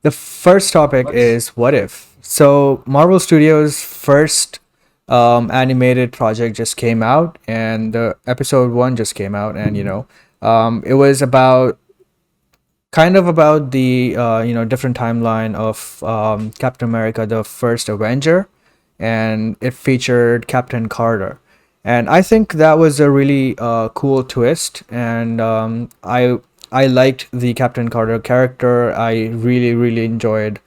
The first topic Let's. is what if. So Marvel Studios' first animated project just came out, and the episode one just came out, and it was about kind of about the different timeline of Captain America, the first Avenger, and it featured Captain Carter, and I think that was a really cool twist, and I liked the Captain Carter character. I really enjoyed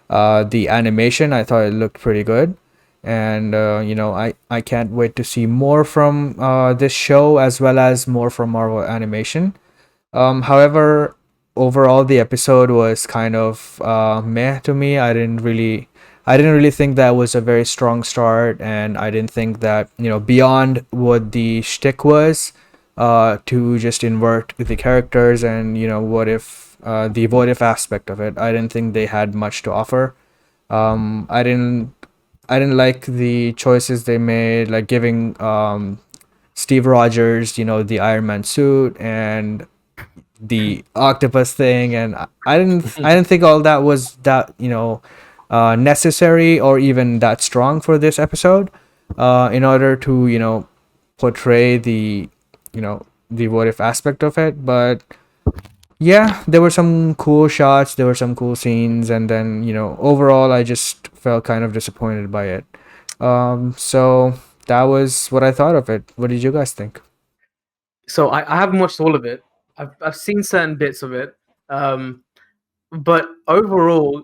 the animation. I thought it looked pretty good. And I can't wait to see more from this show as well as more from Marvel Animation. However, overall the episode was kind of meh to me. I didn't really think that was a very strong start, and I didn't think that beyond what the shtick was, to just invert the characters and what if the what if aspect of it. I didn't think they had much to offer. Um, I didn't I didn't like the choices they made, like giving Steve Rogers, the Iron Man suit and the octopus thing, and I didn't think all that was that necessary or even that strong for this episode, in order to portray the what if aspect of it. But yeah, there were some cool shots, there were some cool scenes, and then overall I just felt kind of disappointed by it. So that was what I thought of it. What did you guys think? So I haven't watched all of it. I've seen certain bits of it. Um, but overall,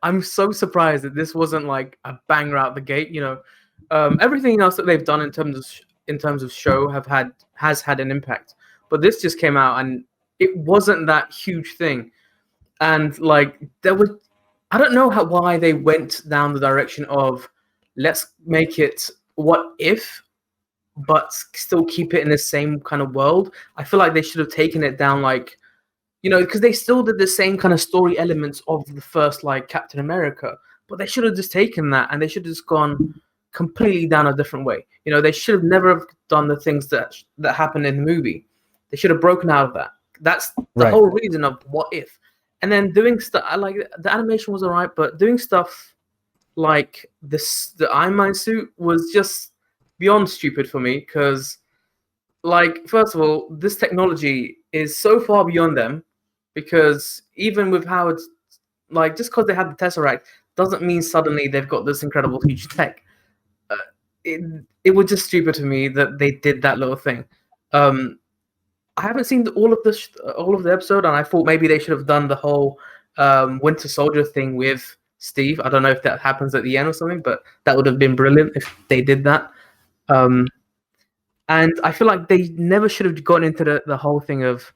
I'm so surprised that this wasn't like a banger out the gate. Everything else that they've done in terms of show has had an impact. But this just came out and it wasn't that huge thing. And like there was, I don't know why they went down the direction of let's make it what if, but still keep it in the same kind of world. I feel like they should have taken it down like because they still did the same kind of story elements of the first like Captain America, but they should have just taken that and they should have just gone completely down a different way. They should have never have done the things that happened in the movie. They should have broken out of that. That's the Right. whole reason of what if. And then doing stuff. I like the animation was alright, but doing stuff like the Iron Man suit was just beyond stupid for me because like first of all, this technology is so far beyond them because even with how it's like just because they have the Tesseract doesn't mean suddenly they've got this incredible huge tech. Uh, it it was just stupid to me that they did that little thing. Um, I haven't seen all of the episode, and I thought maybe they should have done the whole Winter Soldier thing with Steve. I don't know if that happens at the end or something, but that would have been brilliant if they did that. Um, and I feel like they never should have gone into the whole thing of,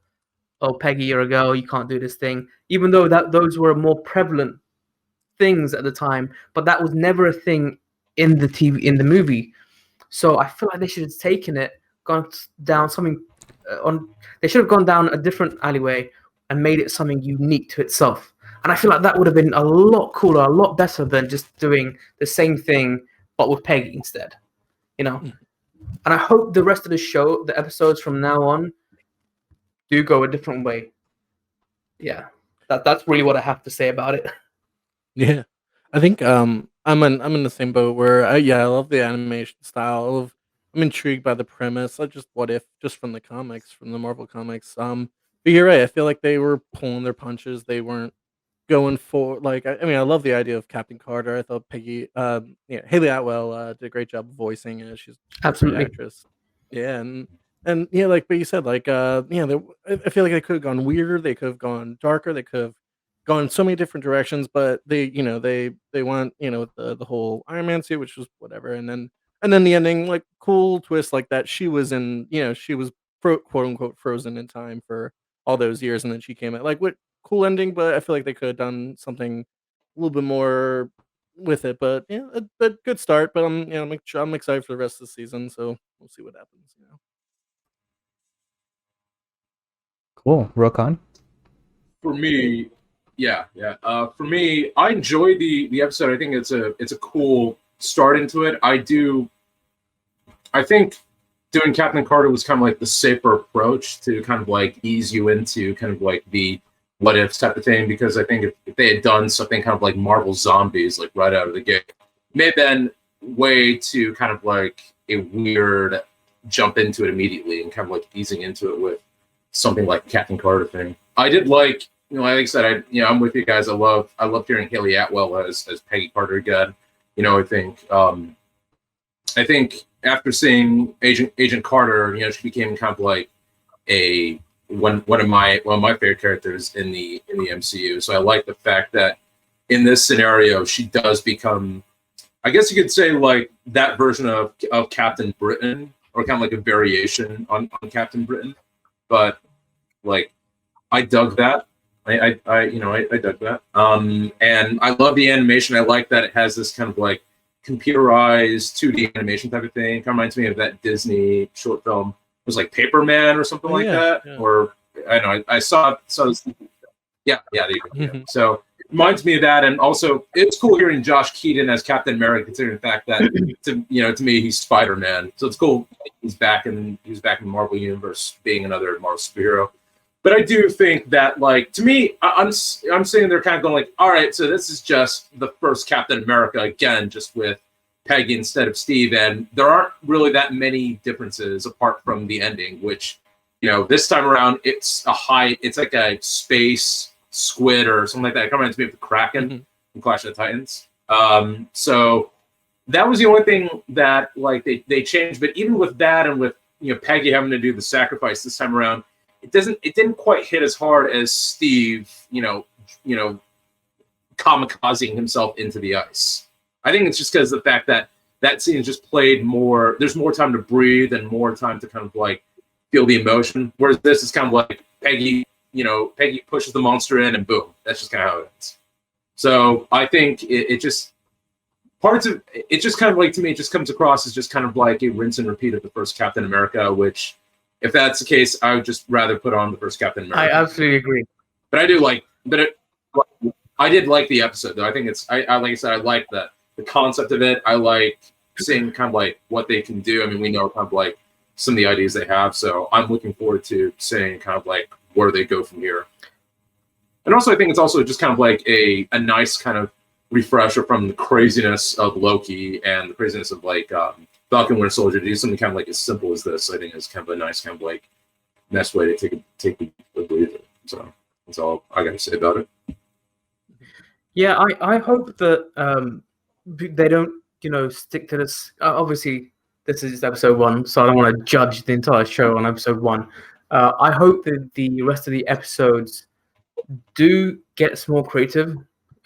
oh, Peggy, you're a girl, you can't do this thing, even though that those were more prevalent things at the time, but that was never a thing in the movie. So I feel like they should have taken it, gone down something on. They should have gone down a different alleyway and made it something unique to itself. And I feel like that would have been a lot cooler, a lot better than just doing the same thing but with Peggy instead. You know. And I hope the rest of the show, the episodes from now on, do go a different way. Yeah, that's really what I have to say about it. Yeah, I think I'm in the same boat where I love the animation style. I'm intrigued by the premise. I just what if just from the comics, from the Marvel comics. But you're right. I feel like they were pulling their punches. They weren't going for like. I mean, I love the idea of Captain Carter. I thought Peggy, Haley Atwell did a great job of voicing it. She's a great Absolutely. actress. Yeah, and yeah, like but you said, like I feel like they could have gone weirder. They could have gone darker. They could have gone so many different directions, but they went with the whole Iron Man suit, which was whatever, and then the ending, like cool twist like that. She was she was quote unquote frozen in time for all those years, and then she came out like what cool ending. But I feel like they could have done something a little bit more with it. But yeah, a good start. But I'm excited for the rest of the season, so we'll see what happens. Cool. Rokan. For me, yeah, yeah. For me, I enjoyed the episode. I think it's a cool start into it. I do. I think doing Captain Carter was kind of like the safer approach to kind of like ease you into kind of like the what ifs type of thing, because I think if they had done something kind of like Marvel Zombies, like right out of the gate, it may have been way too kind of like a weird jump into it immediately and kind of like easing into it with something like Captain Carter thing. I did like, like I said, I'm with you guys. I love hearing Haley Atwell as Peggy Carter again. I think after seeing Agent Carter, she became kind of like one of my favorite characters in the MCU. So I like the fact that in this scenario she does become, I guess you could say, like that version of Captain Britain, or kind of like a variation on Captain Britain. But like, I dug that. I dug that. And I love the animation. I like that it has this kind of like computerized 2D animation type of thing. It kind of reminds me of that Disney short film. It was like Paperman or something like that. Yeah. Or I don't know. I saw this. Yeah. There you go. Mm-hmm. So it reminds me of that. And also, it's cool hearing Josh Keaton as Captain America, considering the fact that to me he's Spider-Man. So it's cool he's back in the Marvel universe, being another Marvel superhero. But I do think that, like, to me, I'm sitting there kind of going like, all right, so this is just the first Captain America again, just with Peggy instead of Steve, and there aren't really that many differences apart from the ending, which, this time around it's like a space squid or something like that. It reminds me of the Kraken from Clash of the Titans. So that was the only thing that like they changed. But even with that, and with Peggy having to do the sacrifice this time around, it didn't quite hit as hard as Steve, kamikazing himself into the ice. I think it's just because of the fact that scene just played more. There's more time to breathe and more time to kind of like feel the emotion. Whereas this is kind of like Peggy pushes the monster in and boom, that's just kind of how it ends. So I think it just parts of it just kind of like, to me, it just comes across as just kind of like a rinse and repeat of the first Captain America, which, if that's the case, I would just rather put on the first Captain America. I absolutely agree. But I did like the episode, though. I think like I said, I like the concept of it. I like seeing kind of like what they can do. I mean, we know kind of like some of the ideas they have, so I'm looking forward to seeing kind of like where they go from here. And also, I think it's also just kind of like a nice kind of refresher from the craziness of Loki and the craziness of like Falcon Winter Soldier. To do something kind of like as simple as this, I think is kind of a nice kind of like nice way to take a breather. So that's all I got to say about it. Yeah, I hope that they don't stick to this. Obviously, this is episode 1, so I don't want to judge the entire show on episode 1. I hope that the rest of the episodes do get more creative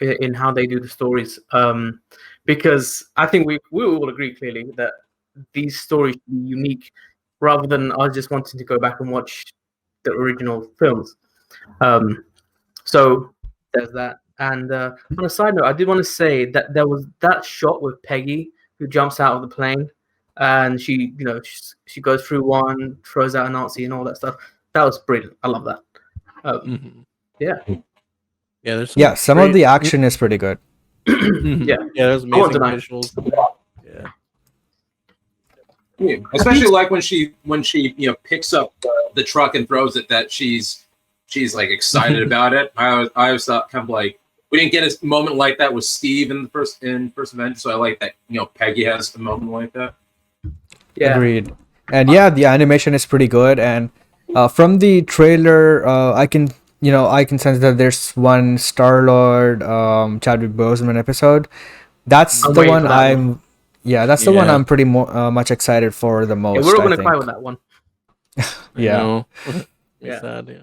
in how they do the stories, because I think we all agree clearly that these stories should be unique, rather than us just wanting to go back and watch the original films. So there's that. And on a side note, I did want to say that there was that shot with Peggy who jumps out of the plane, and she goes through one, throws out a Nazi and all that stuff. That was brilliant. I love that. Yeah. Yeah, some of the action is pretty good. Yeah, there's amazing visuals. Yeah. Especially like when she picks up the truck and throws it, that she's like excited about it. I always thought kind of like we didn't get a moment like that with Steve in first Avengers, so I like that Peggy has a moment like that. Yeah. Agreed. And yeah, the animation is pretty good, and from the trailer, I can sense that there's one Star-Lord, Chadwick Boseman episode. That's the one I'm pretty much excited for the most. Yeah, we're all gonna cry with that one. Yeah. Sad,